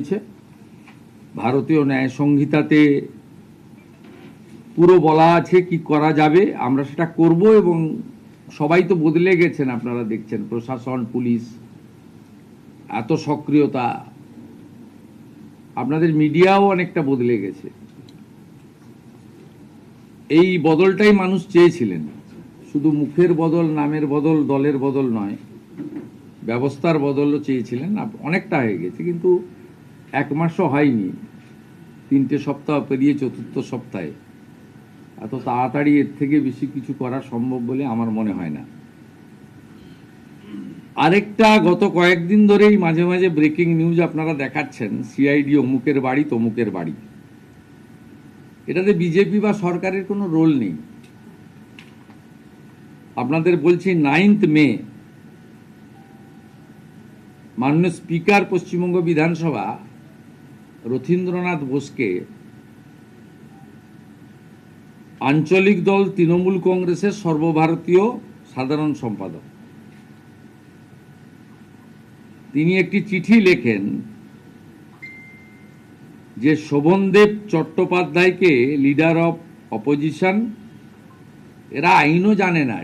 হয়েছে। ভারতীয় ন্যায় সংহিতাতে পুরো বলা আছে কি করা যাবে, আমরা সেটা করব। এবং সবাই তো বদলে গেছেন, আপনারা দেখছেন প্রশাসন, পুলিশ, এত সক্রিয়তা, আপনাদের মিডিয়াও অনেকটা বদলে গেছে। এই বদলটাই মানুষ চেয়েছিলেন, শুধু মুখের বদল, নামের বদল, দলের বদল নয়, ব্যবস্থার বদলও চেয়েছিলেন। অনেকটা হয়ে গেছে, কিন্তু এক মাসও হয়নি, 3টে সপ্তাহ পেরিয়ে 4র্থ সপ্তাহে এত তাড়াতাড়ি এর থেকে বেশি কিছু করা সম্ভব বলে আমার মনে হয় না। আরেকটা, গত কয়েকদিন ধরেই মাঝে মাঝে ব্রেকিং নিউজ আপনারা দেখাচ্ছেন, সিআইডি অমুকের বাড়ি তমুকের বাড়ি। এটাতে বিজেপি বা সরকারের কোনো রোল নেই। আপনাদের বলছি 9 মে মাননীয় স্পিকার পশ্চিমবঙ্গ বিধানসভা রথীন্দ্রনাথ বোসকে আঞ্চলিক দল তৃণমূল কংগ্রেসের সর্বভারতীয় সাধারণ সম্পাদক, তিনি একটি চিঠি লেখেন যে শোভনদেব চট্টোপাধ্যায়কে লিডার অফ অপোজিশন, এরা আইনও জানে না।